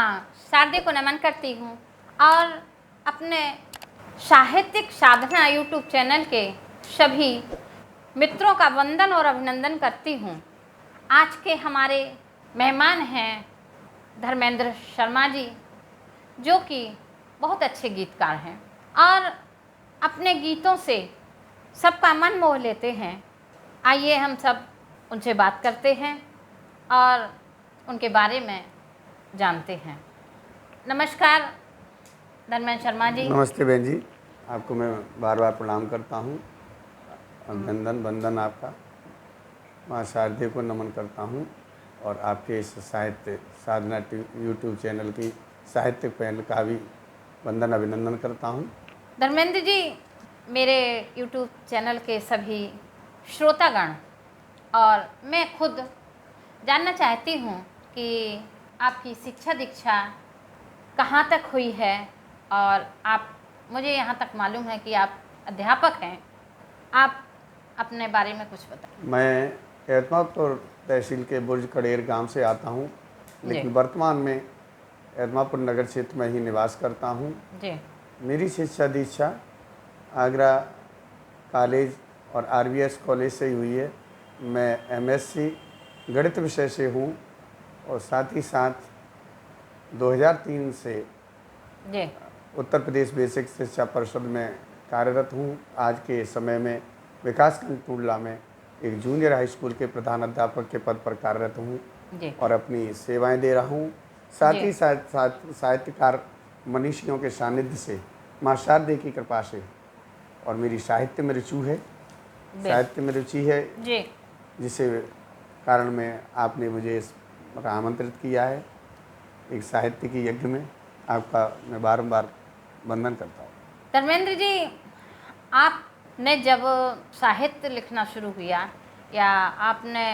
माँ शारदे को नमन करती हूँ और अपने साहित्यिक साधना यूट्यूब चैनल के सभी मित्रों का वंदन और अभिनंदन करती हूँ। आज के हमारे मेहमान हैं धर्मेंद्र शर्मा जी, जो कि बहुत अच्छे गीतकार हैं और अपने गीतों से सबका मन मोह लेते हैं। आइए हम सब उनसे बात करते हैं और उनके बारे में जानते हैं। नमस्कार धर्मेंद्र शर्मा जी। नमस्ते बहन जी, आपको मैं बार बार प्रणाम करता हूँ। अभिनंदन वंदन आपका। माँ शारदे को नमन करता हूँ और आपके इस साहित्य साधना यूट्यूब चैनल की साहित्यिक पहल का भी वंदन अभिनंदन करता हूँ। धर्मेंद्र जी, मेरे यूट्यूब चैनल के सभी श्रोतागण और मैं खुद जानना चाहती हूँ कि आपकी शिक्षा दीक्षा कहाँ तक हुई है और आप, मुझे यहाँ तक मालूम है कि आप अध्यापक हैं। आप अपने बारे में कुछ बताएं। मैं एतमापुर तहसील के बुर्ज कड़ेर गांव से आता हूँ, लेकिन वर्तमान में एतमापुर नगर क्षेत्र में ही निवास करता हूँ। जी। मेरी शिक्षा दीक्षा आगरा कॉलेज और आरबीएस कॉलेज से ही हुई है। मैं एमएससी गणित विषय से हूँ और साथ ही साथ 2003 से जी। उत्तर प्रदेश बेसिक शिक्षा परिषद में कार्यरत हूँ। आज के समय में विकासखंड टूडला में एक जूनियर हाई स्कूल के प्रधान अध्यापक के पद पर कार्यरत हूँ और अपनी सेवाएं दे रहा हूँ। साथ ही साथ साहित्यकार मनीषियों के सानिध्य से माँ शारदे की कृपा से और मेरी साहित्य में रुचि है, जिसे कारण में आपने मुझे इस आमंत्रित किया है। एक साहित्य की यज्ञ में आपका मैं बारंबार वंदन करता हूँ। धर्मेंद्र जी, आपने जब साहित्य लिखना शुरू किया या आपने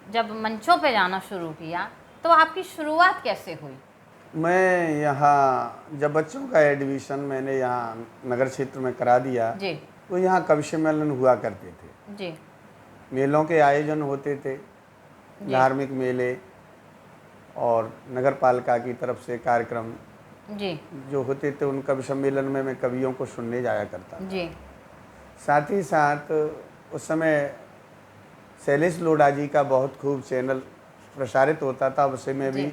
जब मंचों पे जाना शुरू किया, तो आपकी शुरुआत कैसे हुई? मैं यहाँ जब बच्चों का एडमिशन मैंने यहाँ नगर क्षेत्र में करा दिया जी। तो यहाँ कवि सम्मेलन हुआ करते थे। जी। मेलों के आयोजन होते थे, धार्मिक मेले और नगर पालिका की तरफ से कार्यक्रम जी जो होते थे। उन कवि सम्मेलन में मैं कवियों को सुनने जाया करता था। जी। साथ ही साथ उस समय शैलेश लोढ़ा जी का बहुत खूब चैनल प्रसारित होता था, उसे मैं भी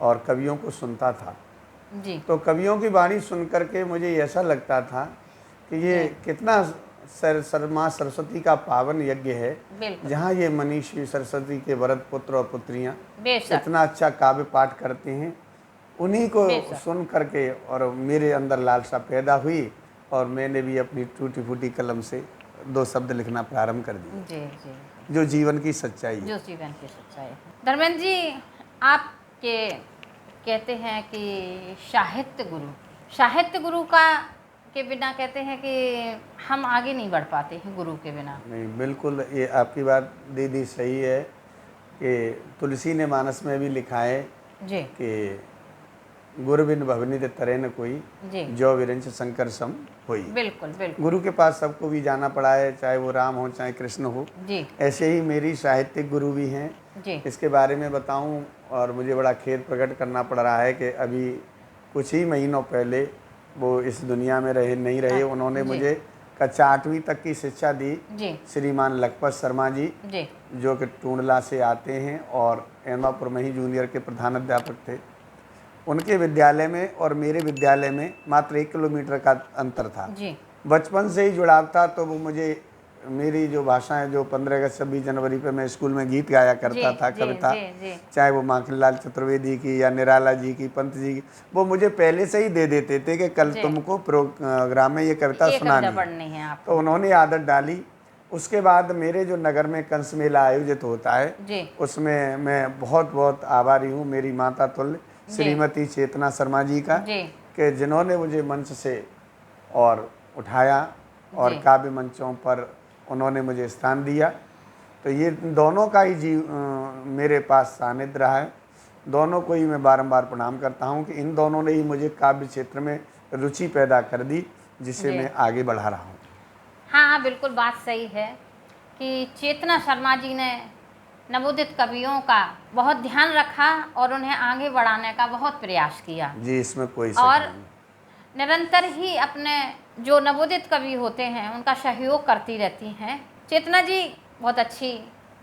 और कवियों को सुनता था। जी। तो कवियों की वाणी सुन करके मुझे ऐसा लगता था कि ये कितना माँ सरस्वती का पावन यज्ञ है, जहाँ ये मनीषी सरस्वती के वरद पुत्र और पुत्रियाँ इतना अच्छा काव्य पाठ करते हैं। उन्हीं को सुन करके और मेरे अंदर लालसा पैदा हुई और मैंने भी अपनी टूटी फूटी कलम से 2 शब्द लिखना प्रारंभ कर दिए। जी जी। जो जीवन की सच्चाई है। जो जीवन की सच्चाई है। धर्मेंद्र जी, आप कहते हैं कि साहित्य गुरु के बिना कहते हैं कि हम आगे नहीं बढ़ पाते हैं गुरु के बिना। नहीं, बिल्कुल ये आपकी बात दीदी सही है कि तुलसी ने मानस में भी लिखा है जी कि गुरु बिन भवनित तरे न कोई, जो विरंच शंकर सम होई। बिल्कुल बिल्कुल। गुरु के पास सबको भी जाना पड़ा है, चाहे वो राम हो चाहे कृष्ण हो। जी। ऐसे ही मेरी साहित्यिक गुरु भी हैं जी। इसके बारे में बताऊं और मुझे बड़ा खेद प्रकट करना पड़ रहा है कि अभी कुछ ही महीनों पहले वो इस दुनिया में नहीं रहे। उन्होंने मुझे कक्षा 8वीं तक की शिक्षा दी। श्रीमान लखपत शर्मा जी, जो कि टूडला से आते हैं और एतमापुर में ही जूनियर के प्रधान अध्यापक थे। उनके विद्यालय में और मेरे विद्यालय में मात्र 1 किलोमीटर का अंतर था। बचपन से ही जुड़ाव था। तो वो मुझे मेरी जो भाषाएं, जो 15 अगस्त 26 जनवरी पे मैं स्कूल में गीत गाया करता था, कविता, चाहे वो माखनलाल चतुर्वेदी की या निराला जी की, पंत जी की, वो मुझे पहले से ही दे देते थे कि कल तुमको प्रोग्राम में ये कविता सुनानी है। तो उन्होंने आदत डाली। उसके बाद मेरे जो नगर में कंस मेला आयोजित होता है, उसमें मैं बहुत बहुत आभारी हूँ मेरी माता तुल्य श्रीमती चेतना शर्मा जी का, कि जिन्होंने मुझे मंच से और उठाया और काव्य मंचों पर उन्होंने मुझे स्थान दिया। तो ये दोनों का ही मेरे पास सानिध्य रहा है। दोनों को ही मैं बारंबार प्रणाम करता हूँ कि इन दोनों ने ही मुझे काव्य क्षेत्र में रुचि पैदा कर दी, जिसे मैं आगे बढ़ा रहा हूँ। हाँ, बिल्कुल बात सही है कि चेतना शर्मा जी ने नवोदित कवियों का बहुत ध्यान रखा और उन्हें आगे बढ़ाने का बहुत प्रयास किया। जी, इसमें कोई शक और नहीं। निरंतर ही अपने जो नवोदित कवि होते हैं उनका सहयोग करती रहती हैं। चेतना जी बहुत अच्छी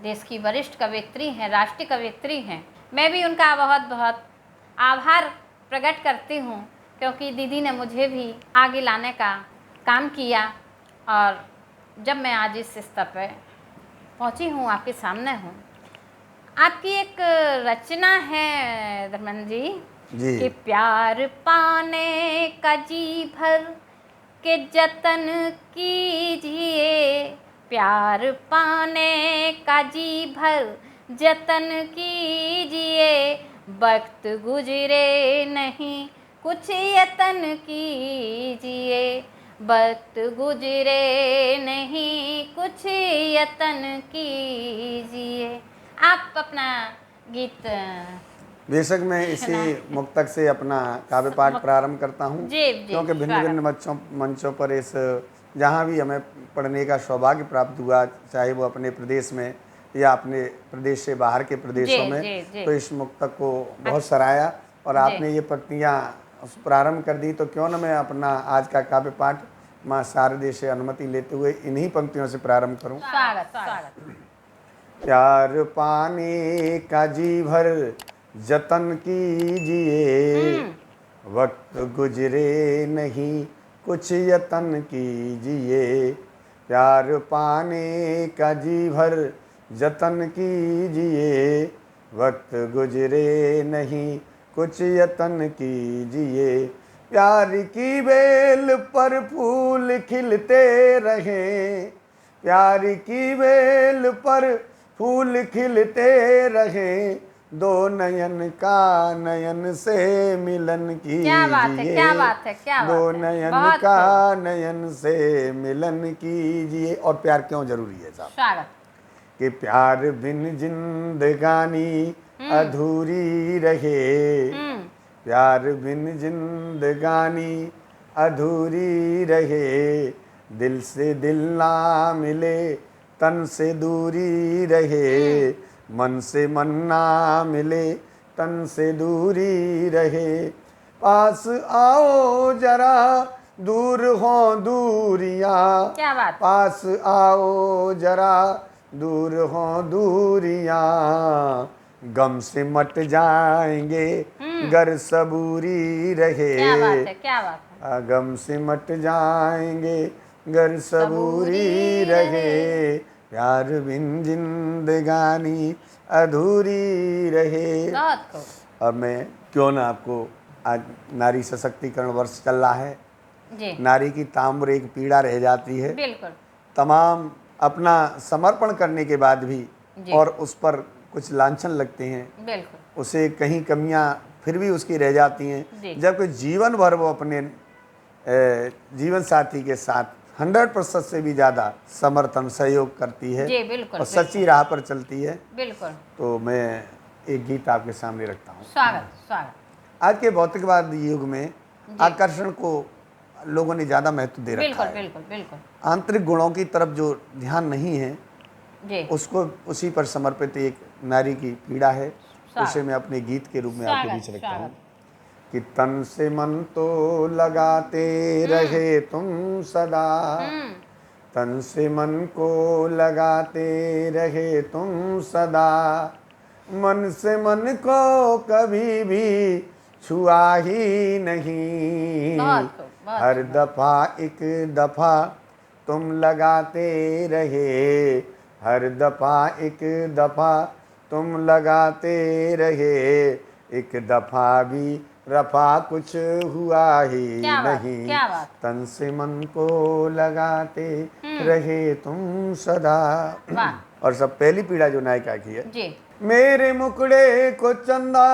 देश की वरिष्ठ कवयित्री हैं, राष्ट्रीय कवयित्री हैं। मैं भी उनका बहुत बहुत आभार प्रकट करती हूँ, क्योंकि दीदी ने मुझे भी आगे लाने का काम किया और जब मैं आज इस स्तर पर पहुँची हूँ, आपके सामने हूँ। आपकी एक रचना है धर्मेंद्र जी जी। कि प्यार पाने का जी भर के जतन कीजिए, प्यार पाने का जी भर जतन कीजिए, वक्त गुजरे नहीं कुछ यतन कीजिए, वक्त गुजरे नहीं कुछ यतन कीजिए। आप अपना गीत बेशक मैं इसी मुक्तक से अपना काव्य पाठ प्रारंभ करता हूँ, जी, जी, क्योंकि भिन्न भिन्न मंचों पर इस जहाँ भी हमें पढ़ने का सौभाग्य प्राप्त हुआ, चाहे वो अपने प्रदेश में या अपने प्रदेश से बाहर के प्रदेशों जी, में, जी। तो इस मुक्तक को बहुत सराहा और आपने ये पंक्तियाँ प्रारंभ कर दी, तो क्यों न मैं अपना आज का काव्य पाठ माँ शारदे से अनुमति लेते हुए इन्हीं पंक्तियों से प्रारंभ करूँ। स्वागत स्वागत। प्यार पाने का जी भर जतन कीजिए, वक्त गुजरे नहीं कुछ यतन कीजिए, प्यार पाने का जी भर जतन कीजिए, वक्त गुजरे नहीं कुछ यतन कीजिए, प्यार की बेल पर फूल खिलते रहें, प्यार की बेल पर फूल खिलते रहें, दो नयन का नयन से मिलन कीजिए, क्या बात है, क्या बात है, क्या बात दो है, नयन बहुत का खूब। नयन से मिलन कीजिए। और प्यार क्यों जरूरी है साहब? स्वागत। कि प्यार बिन जिंदगानी अधूरी रहे, प्यार बिन जिंदगानी अधूरी रहे, दिल से दिल ना मिले तन से दूरी रहे, मन से मन ना मिले तन से दूरी रहे, पास आओ जरा दूर हो दूरियां, क्या बात। पास आओ जरा दूर हो दूरियां, गम से मट जाएंगे गर सबूरी रहे, क्या बात है, क्या बात है। गम से मट जाएंगे गर सबूरी रहे, प्यार बिन जिंदगानी अधूरी रहे। बहुत खूब। अब मैं क्यों ना आपको, आज नारी सशक्तिकरण वर्ष चल रहा है, जी नारी की ताम्र एक पीड़ा रह जाती है, बिल्कुल। तमाम अपना समर्पण करने के बाद भी जी। और उस पर कुछ लांछन लगते हैं, बिल्कुल। उसे कहीं कमियां फिर भी उसकी रह जाती जी। हैं, जबकि जीवन भर वो अपने जीवन साथी के साथ 100% से भी ज़्यादा समर्थन सहयोग करती है जी बिल्कुल, और सच्ची राह पर चलती है। बिल्कुल। तो मैं एक गीत आपके सामने रखता हूँ। स्वागत स्वागत। आज के भौतिकवाद युग में आकर्षण को लोगों ने ज़्यादा महत्व दे रखा बिल्कुल है, बिल्कुल बिल्कुल। आंतरिक गुणों की तरफ जो ध्यान नहीं है, जी उसको उसी पर समर्पित एक नारी की पीड़ा है, स्वागत। उसे मैं अपने गीत के रूप में आपके बीच स्वागत रखता हूँ। स्वागत। कि तन से मन तो लगाते रहे तुम सदा, तन से मन को लगाते रहे तुम सदा, मन से मन को कभी भी छुआ ही नहीं, बहुत खूब, बहुत हर खूब। दफा एक दफा तुम लगाते रहे, हर दफा एक दफा तुम लगाते रहे, एक दफा भी रफा कुछ हुआ ही क्या बात, नहीं, क्या बात। तन से मन को लगाते रहे तुम सदा। वाह। और सब पहली पीड़ा जो नायिका की है, जी मेरे मुकड़े को चंदा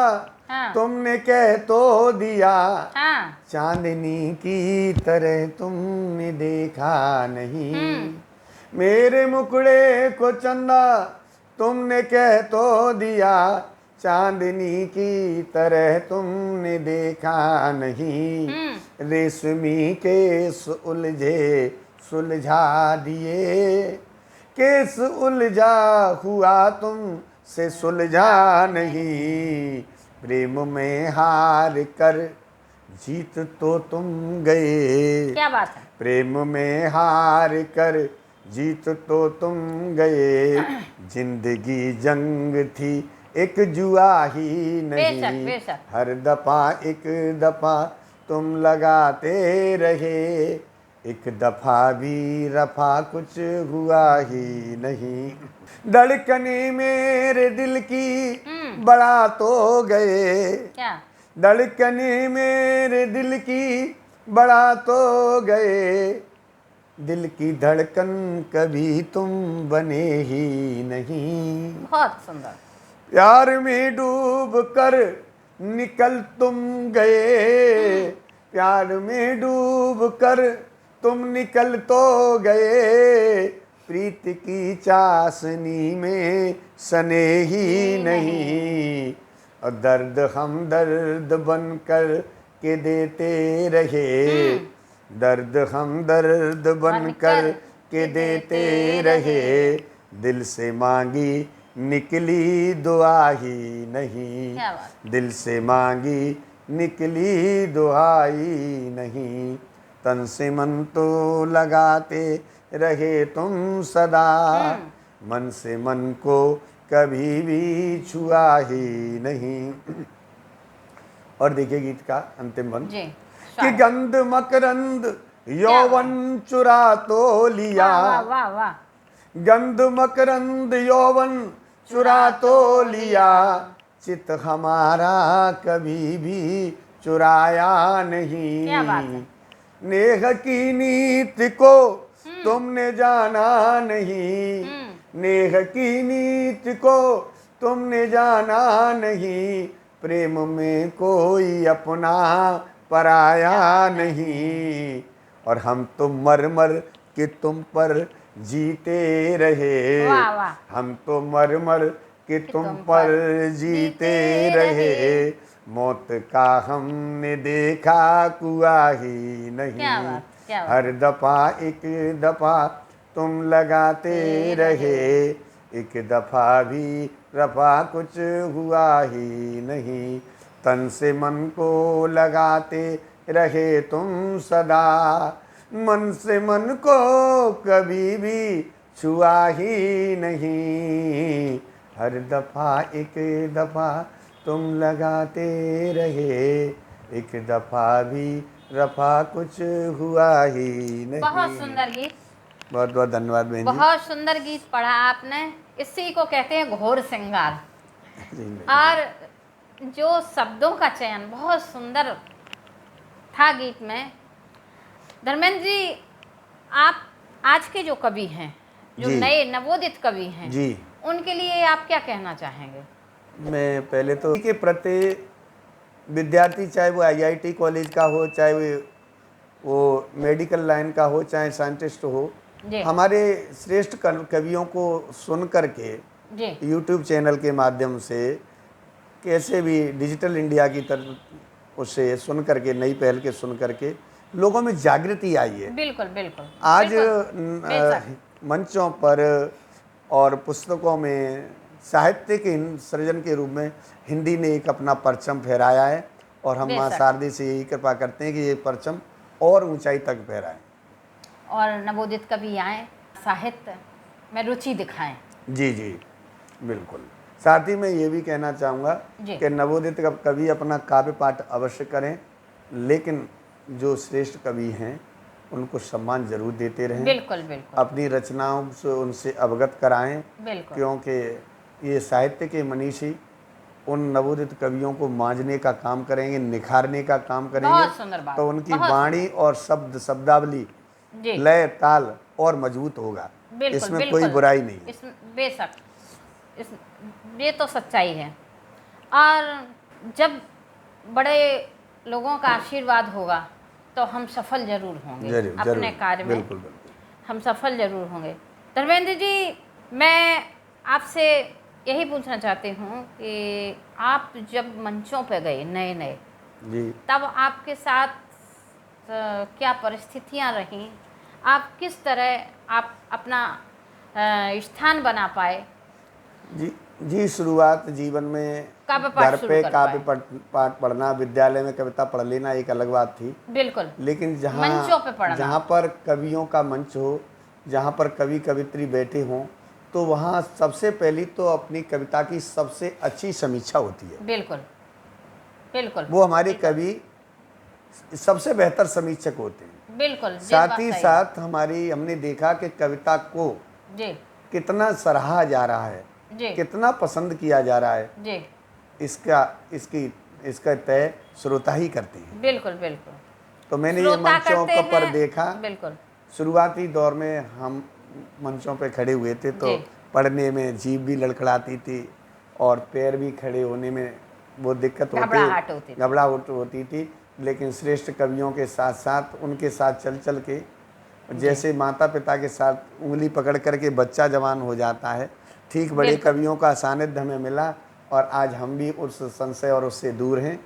हाँ तुमने कह तो दिया, हाँ चांदनी की तरह तुमने देखा नहीं, मेरे मुकड़े को चंदा तुमने कह तो दिया, चांदनी की तरह तुमने देखा नहीं, रेशमी केस उलझे सुलझा दिए, केस उलझा हुआ तुम से सुलझा नहीं, प्रेम में हार कर जीत तो तुम गए। क्या बात है। प्रेम में हार कर जीत तो तुम गए, जिंदगी जंग थी एक जुआ ही बेशक नहीं, बेशक। हर दफा एक दफा तुम लगाते रहे, एक दफा भी रफा कुछ हुआ ही नहीं। धड़कने मेरे दिल की बढ़ा तो गए, क्या धड़कने मेरे दिल की बढ़ा तो गए, दिल की धड़कन कभी तुम बने ही नहीं। बहुत सुंदर। प्यार में डूब कर निकल तुम गए, प्यार में डूब कर तुम निकल तो गए, प्रीत की चाशनी में सने ही नहीं, और दर्द हम दर्द बन कर के देते रहे, दर्द हम दर्द बन कर के देते रहे, दिल से मांगी निकली दुआ ही नहीं, क्या बात। दिल से मांगी निकली दुआ ही नहीं, तन से मन तो लगाते रहे तुम सदा, मन से मन को कभी भी छुआ ही नहीं। और देखिए गीत का अंतिम बंद जी। कि गंध मकरंद यौवन चुरा तो लिया, वाह वाह वाह। गंध मकरंद यौवन चुरा तो लिया, चित हमारा कभी भी चुराया नहीं, क्या बात है। नेह की नीति को तुमने जाना नहीं, नेह की नीति को तुमने जाना नहीं, प्रेम में कोई अपना पराया नहीं, और हम तो मर मर के तुम पर जीते रहे, वाह वाह। हम तो मर मर के तुम पर जीते रहे, मौत का हमने देखा कुआ ही नहीं, क्या बात, क्या बात। हर दफा एक दफा तुम लगाते रहे, एक दफा भी रफा कुछ हुआ ही नहीं, तन से मन को लगाते रहे तुम सदा, मन से मन को कभी भी छुआ ही नहीं, हर दफा एक दफा तुम लगाते रहे, एक दफा भी रफा कुछ हुआ ही नहीं। बहुत सुंदर गीत। बहुत बहुत धन्यवाद बहन जी। बहुत सुंदर गीत पढ़ा आपने। इसी को कहते हैं घोर श्रृंगार। जी, और जो शब्दों का चयन बहुत सुंदर था गीत में। धर्मेंद्र जी, आप आज के जो कवि हैं, जो जी। नए नवोदित कवि हैं, जी, उनके लिए आप क्या कहना चाहेंगे? मैं पहले तो के प्रति विद्यार्थी, चाहे वो आईआईटी कॉलेज का हो, चाहे वो मेडिकल लाइन का हो, चाहे साइंटिस्ट हो, जी हमारे श्रेष्ठ कवियों को सुन करके जी यूट्यूब चैनल के माध्यम से कैसे भी डिजिटल इंडिया की तरफ उसे सुन करके, नई पहल के सुन करके लोगों में जागृति आई है। बिल्कुल बिल्कुल। आज बेशक। मंचों पर और पुस्तकों में साहित्य के सृजन के रूप में हिंदी ने एक अपना परचम फहराया है, और हम माँ बेशक। शारदे से यही कृपा करते हैं कि ये परचम और ऊंचाई तक फहराए, और नवोदित कवि आए, साहित्य में रुचि दिखाएं। जी जी बिल्कुल। साथ ही मैं ये भी कहना चाहूँगा जी। कि नवोदित कवि अपना काव्य पाठ अवश्य करें, लेकिन जो श्रेष्ठ कवि हैं उनको सम्मान जरूर देते रहें। बिल्कुल बिल्कुल अपनी रचनाओं से उनसे अवगत कराएं, बिल्कुल। क्योंकि ये साहित्य के मनीषी उन नवोदित कवियों को मांझने का काम करेंगे, निखारने का काम बहुत करेंगे, सुंदर बात। तो उनकी बहुत वाणी और शब्दावली, जी लय, ताल और मजबूत होगा। बिल्कुल इसमें बिल्कुल। कोई बुराई नहीं है। इसमें बेशक, इस ये तो सच्चाई है। और जब बड़े लोगों का आशीर्वाद होगा तो हम सफल जरूर होंगे, जरूर अपने जरूर, कार्य में बिल्कुल बिल्कुल। हम सफल जरूर होंगे। धर्मेंद्र जी, मैं आपसे यही पूछना चाहती हूँ कि आप जब मंचों पे गए नए नए, जी तब आपके साथ क्या परिस्थितियाँ रहीं, आप किस तरह आप अपना स्थान बना पाए? जी, जी, शुरुआत जीवन में काव्य पाठ घर शुरू पे कर काव्य पाए। पाठ पढ़ना, विद्यालय में कविता पढ़ लेना एक अलग बात थी। बिल्कुल। लेकिन मंचों पे पढ़ना। जहाँ पर कवियों का मंच हो, जहाँ पर कवि कवित्री बैठे हों, तो वहाँ सबसे पहली तो अपनी कविता की सबसे अच्छी समीक्षा होती है। बिल्कुल बिल्कुल। वो हमारे बिल्कुल। कवि सबसे बेहतर समीक्षक होते हैं। बिल्कुल, ये साथ बात ही सही है। साथ हमने देखा कि कविता को जी कितना सराहा जा रहा है, जी कितना पसंद किया जा रहा है, जी। इसका तय श्रोता ही करते हैं। बिल्कुल बिल्कुल। तो मैंने ये श्रोता मंचों करते पर हैं। देखा। बिल्कुल। शुरुआती दौर में हम मंचों पे खड़े हुए थे तो जी। पढ़ने में जीभ भी लड़खड़ाती थी और पैर भी खड़े होने में वो दिक्कत घबराहट होती थी। घबराहट होती थी। लेकिन श्रेष्ठ कवियों के साथ साथ उनके साथ चल चल के, जैसे माता पिता के साथ उंगली पकड़ करके बच्चा जवान हो जाता है, ठीक बड़े बिल्कुल। कवियों का सानिध्य हमें मिला और आज हम भी उस संशय और उससे दूर हैं।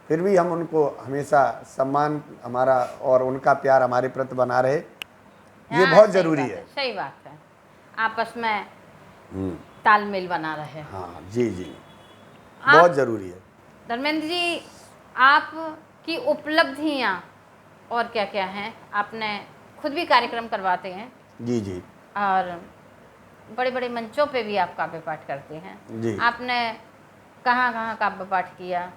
फिर भी हम उनको हमेशा सम्मान हमारा और उनका प्यार हमारे प्रति बना रहे, ये हाँ, बहुत सही ज़रूरी बात है। सही बात है। आपस में तालमेल बना रहे। हाँ जी जी, आप बहुत ज़रूरी है। धर्मेंद्र जी, आपकी उपलब्धियाँ और क्या क्या हैं? आपने खुद भी कार्यक्रम करवाते हैं जी जी और बड़े बड़े मंचों पे भी आप काव्य पाठ करते हैं। जी। आपने कहाँ कहाँ काव्य पाठ किया?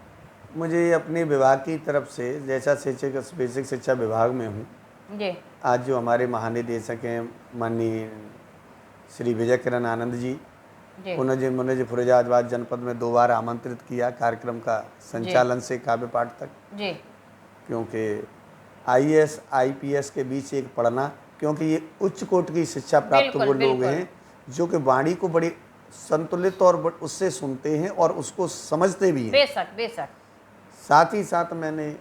मुझे अपने विभाग की तरफ से, जैसा शिक्षक बेसिक शिक्षा विभाग में हूँ, जी आज जो हमारे महानिदेशक हैं माननीय श्री विजय किरण आनंद जी, जी उन्होंने मुझे फिरोजाबाद जनपद में 2 बार आमंत्रित किया कार्यक्रम का संचालन से काव्य पाठ तक। जी। क्योंकि आईएएस आईपीएस के बीच एक पढ़ना, क्योंकि ये उच्च कोटि की शिक्षा प्राप्त बिल्कुल, वो लोग बिल्कुल। हैं जो कि वाणी को बड़ी संतुलित और उससे सुनते हैं और उसको समझते भी हैं। बेशक बेशक। साथ ही साथ मैंने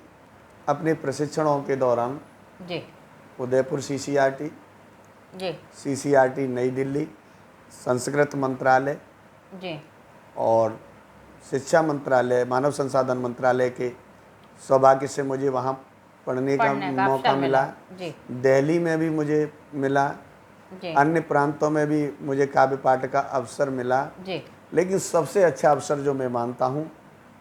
अपने प्रशिक्षणों के दौरान जी उदयपुर सीसीआरटी, जी सीसीआरटी नई दिल्ली, संस्कृत मंत्रालय जी और शिक्षा मंत्रालय, मानव संसाधन मंत्रालय के सौभाग्य से मुझे वहाँ पढ़ने का पढ़ने का मौका अवसर मिला। जी दिल्ली में भी मुझे मिला, जी अन्य प्रांतों में भी मुझे काव्य पाठ का अवसर मिला। जी। लेकिन सबसे अच्छा अवसर जो मैं मानता हूँ,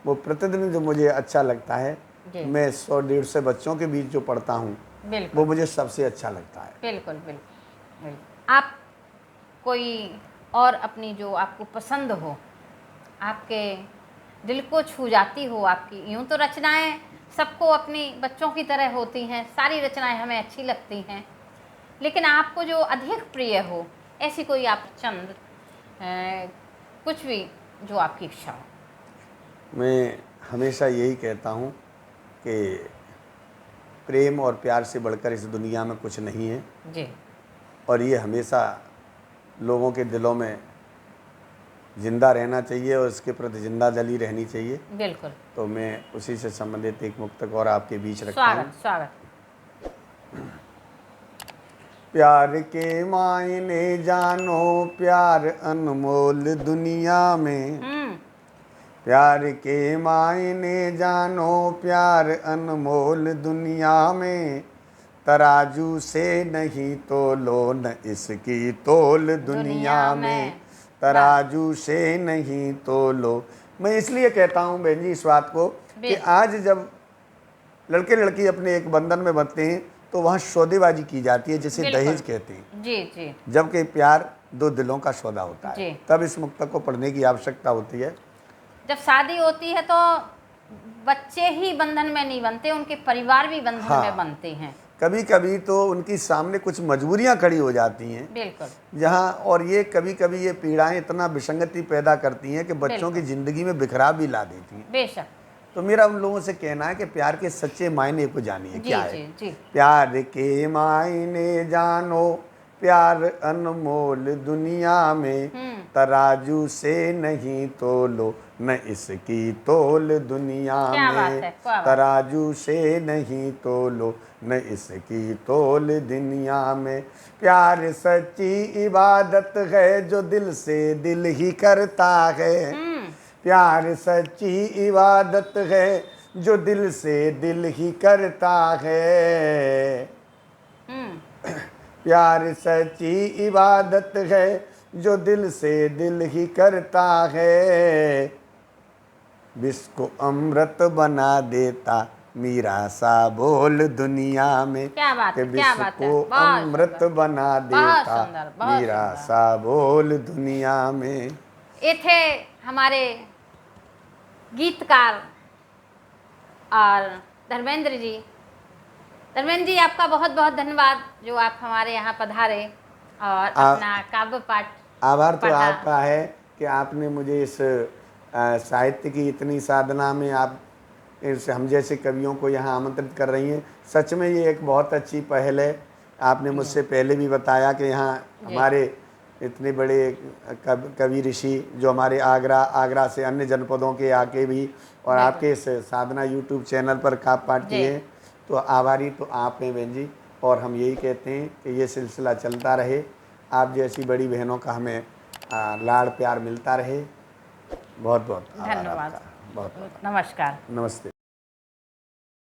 वो प्रतिदिन जो मुझे अच्छा लगता है, जी। मैं 100-150 बच्चों के बीच जो पढ़ता हूँ, बिल्कुल वो मुझे सबसे अच्छा लगता है। बिल्कुल बिल्कुल बिल्कुल। आप कोई और अपनी जो आपको पसंद हो, आपके दिल को छू जाती हो, आपकी यूँ तो रचनाएं सबको अपनी बच्चों की तरह होती हैं, सारी रचनाएं हमें अच्छी लगती हैं, लेकिन आपको जो अधिक प्रिय हो, ऐसी कोई आप चंद कुछ भी जो आपकी इच्छा हो? मैं हमेशा यही कहता हूँ कि प्रेम और प्यार से बढ़कर इस दुनिया में कुछ नहीं है जी। और ये हमेशा लोगों के दिलों में जिंदा रहना चाहिए और इसके प्रति जिंदा दिली रहनी चाहिए। बिल्कुल। तो मैं उसी से संबंधित एक मुक्तक और आपके बीच रखता हूँ। स्वागत स्वागत। प्यार के मायने जानो, प्यार अनमोल दुनिया में। प्यार के मायने जानो, प्यार अनमोल दुनिया में। तराजू से नहीं तोलो न इसकी तोल दुनिया में। तराजू से नहीं तोलो। मैं इसलिए कहता हूँ बहन जी इस बात को कि आज जब लड़के लड़की अपने एक बंधन में बंधते हैं तो वहाँ सौदेबाजी की जाती है, जिसे दहेज कहते हैं। जी जी। जबकि प्यार 2 दिलों का सौदा होता है। जी। तब इस मुक्तक को पढ़ने की आवश्यकता होती है। जब शादी होती है तो बच्चे ही बंधन में नहीं बनते, उनके परिवार भी बंधन में बनते हैं। कभी कभी तो उनकी सामने कुछ मजबूरियां खड़ी हो जाती हैं। बिल्कुल। जहां और ये कभी कभी ये पीड़ाएं इतना विसंगति पैदा करती हैं कि बच्चों की जिंदगी में बिखराव भी ला देती हैं। बेशक। तो मेरा उन लोगों से कहना है कि प्यार के सच्चे मायने को जानिए। क्या है? जी, जी। प्यार के मायने जानो, प्यार अनमोल दुनिया में। तराजू से नहीं तोलो न इसकी तोल दुनिया में। तराजू से नहीं तोलो न इसकी तोल दुनिया में। प्यार सच्ची इबादत है जो दिल से दिल ही करता है। प्यार सच्ची इबादत है जो दिल से दिल ही करता है। प्यार सच्ची इबादत है जो दिल से दिल ही करता है, विष को अमृत बना देता मीरा सा बोल दुनिया में। क्या बात है, कि क्या विष बात है, को बहुत अमृत सुंदर, बना बहुत देता सुंदर, बहुत मीरा सुंदर। सा बोल दुनिया में। ये थे हमारे गीतकार और धर्मेंद्र जी। धर्मेंद्र जी, आपका बहुत बहुत धन्यवाद जो आप हमारे यहाँ पधारे और अपना काव्य पाठ आभार तो पढ़ा। आपका है कि आपने मुझे इस साहित्य की इतनी साधना में आप इस हम जैसे कवियों को यहाँ आमंत्रित कर रही हैं। सच में ये एक बहुत अच्छी पहल है। आपने मुझसे पहले भी बताया कि यहाँ हमारे इतने बड़े कवि ऋषि जो हमारे आगरा से अन्य जनपदों के आके भी और आपके इस साधना यूट्यूब चैनल पर काव्य पाठ किए हैं, तो आभारी तो आप हैं बहन जी। और हम यही कहते हैं कि ये सिलसिला चलता रहे, आप जैसी बड़ी बहनों का हमें लाड़ प्यार मिलता रहे। बहुत बहुत आभार धन्यवाद। आपका। बहुत नमस्कार। नमस्ते।